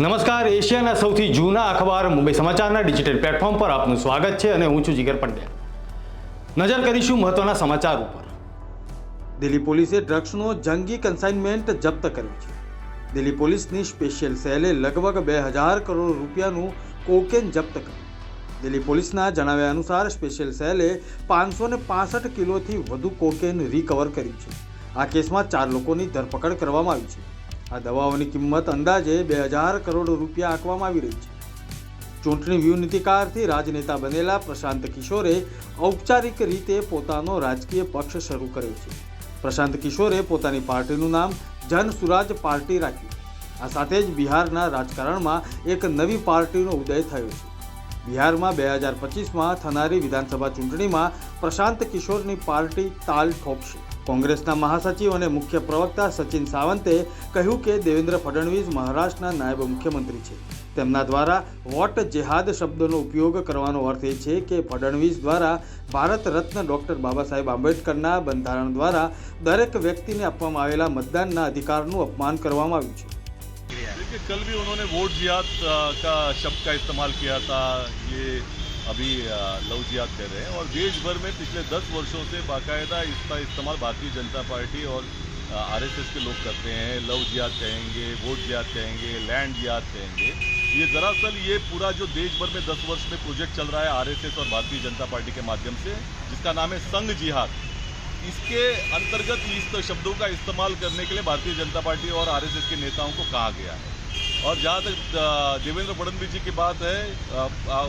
નમસ્કાર, એશિયાના સૌથી જૂના અખબાર મુંબઈ સમાચારના ડિજિટલ પ્લેટફોર્મ પર આપનું સ્વાગત છે અને હું છું જીગર પંડ્યા. નજર કરીશું મહત્વના સમાચાર ઉપર. દિલ્હી પોલીસે ડ્રગ્સનો જંગી કન્સાઇનમેન્ટ જપ્ત કર્યો છે. દિલ્હી પોલીસની સ્પેશિયલ સેલે લગભગ 2000 કરોડ રૂપિયાનું કોકેન જપ્ત કર્યું. દિલ્હી પોલીસના જણાવ્યા અનુસાર સ્પેશિયલ સેલે 565 કિલોથી વધુ કોકેન રિકવર કર્યું છે. આ કેસમાં 4 લોકોની ધરપકડ કરવામાં આવી છે. આ દવાઓની કિંમત અંદાજે 2000 કરોડ રૂપિયા આંકવામાં આવી રહી છે. ચૂંટણી વ્યૂહ નીતિકારથી રાજનેતા બનેલા પ્રશાંત કિશોરે ઔપચારિક રીતે પોતાનો રાજકીય પક્ષ શરૂ કર્યો છે. પ્રશાંત કિશોરે પોતાની પાર્ટીનું નામ જન સુરાજ પાર્ટી રાખ્યું. આ સાથે જ બિહારના રાજકારણમાં એક નવી પાર્ટીનો ઉદય થયો છે. બિહારમાં 2025માં થનારી વિધાનસભા ચૂંટણીમાં પ્રશાંત કિશોરની પાર્ટી તાલ ઠોકશે. કોંગ્રેસના મહાસચિવ અને મુખ્ય પ્રવક્તા સચિન સાવંતે કહ્યું કે દેવેન્દ્ર ફડણવીસ મહારાષ્ટ્રના નાયબ મુખ્યમંત્રી છે. તેમના દ્વારા વોટ જેહાદ શબ્દનો ઉપયોગ કરવાનો અર્થ એ છે કે ફડણવીસ દ્વારા ભારત રત્ન ડૉક્ટર બાબા સાહેબ આંબેડકરના બંધારણ દ્વારા દરેક વ્યક્તિને આપવામાં આવેલા મતદાનના અધિકારનું અપમાન કરવામાં આવ્યું છે. देखिए, कल भी उन्होंने वोट जिहाद का शब्द का इस्तेमाल किया था. ये अभी लव जिहाद कह रहे हैं और देश भर में पिछले 10 वर्षों से बाकायदा इसका इस्तेमाल भारतीय जनता पार्टी और आरएसएस के लोग करते हैं. लव जिहाद कहेंगे, वोट जिहाद कहेंगे, लैंड जिहाद कहेंगे. ये दरअसल ये पूरा जो देश भर में 10 वर्ष में प्रोजेक्ट चल रहा है आरएसएस और भारतीय जनता पार्टी के माध्यम से, जिसका नाम है संघ जिहाद, इसके अंतर्गत इस शब्दों का इस्तेमाल करने के लिए भारतीय जनता पार्टी और आरएसएस के नेताओं को कहा गया है. और जहाँ तक देवेंद्र फडणवीस जी की बात है,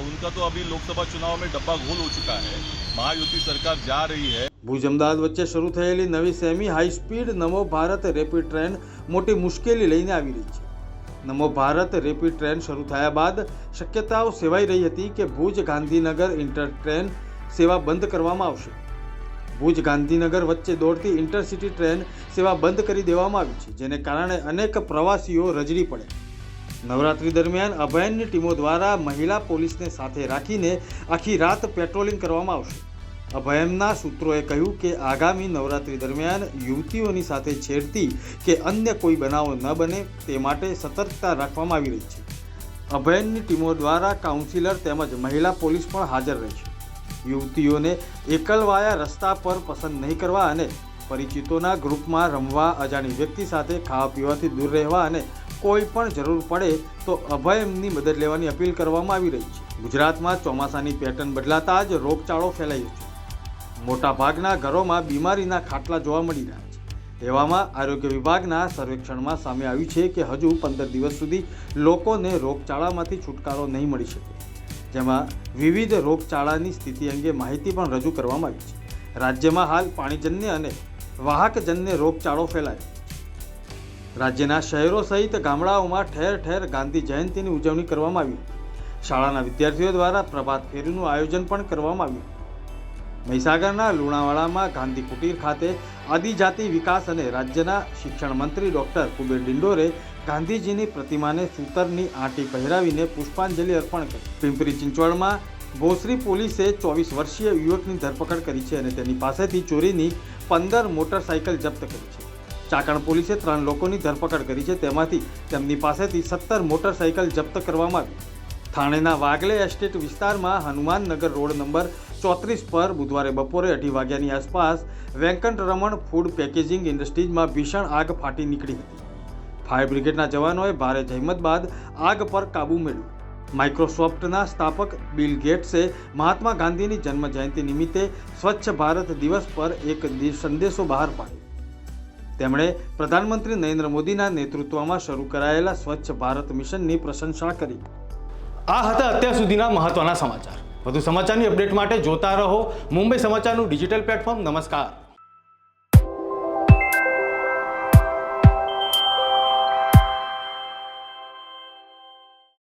उनका तो अभी लोकसभा चुनाव में डब्बा घोल हो चुका है. महायुति सरकार जा रही है. ભુજ અમદાવાદ વચ્ચે શરૂ થયેલી નવી સેમી હાઈ સ્પીડ નમો ભારત રેપિડ ટ્રેન મોટી મુશ્કેલી લઈને આવી રહી છે. નમો ભારત રેપિડ ટ્રેન શરૂ થયા બાદ શક્યતાઓ સેવાઈ રહી હતી કે ભુજ ગાંધીનગર ઇન્ટર ટ્રેન સેવા બંધ કરવામાં આવશે. ભુજ ગાંધીનગર વચ્ચે દોડતી ઇન્ટરસિટી ટ્રેન સેવા બંધ કરી દેવામાં આવી છે, જેને કારણે અનેક પ્રવાસીઓ રજડી પડ્યા. નવરાત્રી દરમિયાન અભયનની ટીમો દ્વારા મહિલા પોલીસને સાથે રાખીને આખી રાત પેટ્રોલિંગ કરવામાં આવશે. અભયમના સૂત્રોએ કહ્યું કે આગામી નવરાત્રી દરમિયાન યુવતીઓની સાથે છેડતી કે અન્ય કોઈ બનાવો ન બને તે માટે સતર્કતા રાખવામાં આવી રહી છે. અભયનની ટીમો દ્વારા કાઉન્સિલર તેમજ મહિલા પોલીસ પણ હાજર રહેશે. યુવતીઓને એકલવાયા રસ્તા પર પસંદ નહીં કરવા અને પરિચિતોના ગ્રુપમાં રમવા, અજાણી વ્યક્તિ સાથે ખાવા પીવાથી દૂર રહેવા અને કોઈ પણ જરૂર પડે તો અભયમની મદદ લેવાની અપીલ કરવામાં આવી રહી છે. ગુજરાતમાં ચોમાસાની પેટર્ન બદલાતા જ રોગચાળો ફેલાયો છે. મોટાભાગના ઘરોમાં બીમારીના ખાટલા જોવા મળી રહ્યા છે. એવામાં આરોગ્ય વિભાગના સર્વેક્ષણમાં સામે આવ્યું છે કે હજુ 15 દિવસ સુધી લોકોને રોગચાળામાંથી છુટકારો નહીં મળી શકે. જેમાં વિવિધ રોગચાળાની સ્થિતિ અંગે માહિતી પણ રજૂ કરવામાં આવી છે. રાજ્યમાં હાલ પાણીજન્ય અને વાહકજન્ય રોગચાળો ફેલાયો. રાજ્યના શહેરો સહિત ગામડાઓમાં ઠેર ઠેર ગાંધી જયંતિની ઉજવણી કરવામાં આવી. શાળાના વિદ્યાર્થીઓ દ્વારા પ્રભાત ફેરીનું આયોજન પણ કરવામાં આવ્યું. મહીસાગરના લુણાવાડામાં ગાંધી કુટીર ખાતે આદિજાતિ વિકાસ અને રાજ્યના શિક્ષણ મંત્રી ડૉક્ટર કુબેર ડિંડોરે ગાંધીજીની પ્રતિમાને સૂતરની આંટી પહેરાવીને પુષ્પાંજલિ અર્પણ કરી. પિંપરી ચિંચવડમાં ભોસરી પોલીસે 24 વર્ષીય યુવકની ધરપકડ કરી છે અને તેની પાસેથી ચોરીની 15 મોટરસાઇકલ જપ્ત કરી છે. ચાકણ પોલીસે 3 લોકોની ધરપકડ કરી છે, તેમાંથી તેમની પાસેથી 17 મોટરસાઇકલ જપ્ત કરવામાં આવી. થાણેના વાગલે એસ્ટેટ વિસ્તારમાં હનુમાનનગર રોડ નંબર 34 પર બુધવારે બપોરે 2:30 વાગ્યાની આસપાસ વેંકટરમણ ફૂડ પેકેજિંગ ઇન્ડસ્ટ્રીઝમાં ભીષણ આગ ફાટી નીકળી હતી. ફાયર બ્રિગેડના જવાનોએ ભારે જહેમત બાદ આગ પર કાબૂ મેળવ્યો. માઇક્રોસોફ્ટના સ્થાપક બિલ ગેટ્સે મહાત્મા ગાંધીની જન્મ જયંતિ નિમિત્તે સ્વચ્છ ભારત દિવસ પર એક સંદેશો બહાર પાડ્યો. તેમણે પ્રધાનમંત્રી નરેન્દ્ર મોદીના નેતૃત્વમાં શરૂ કરાયેલા સ્વચ્છ ભારત મિશનની પ્રશંસા કરી. આ હતા અત્યાર સુધીના મહત્વના સમાચાર. વધુ સમાચારની અપડેટ માટે જોતા રહો મુંબઈ સમાચારનું ડિજિટલ પ્લેટફોર્મ. નમસ્કાર.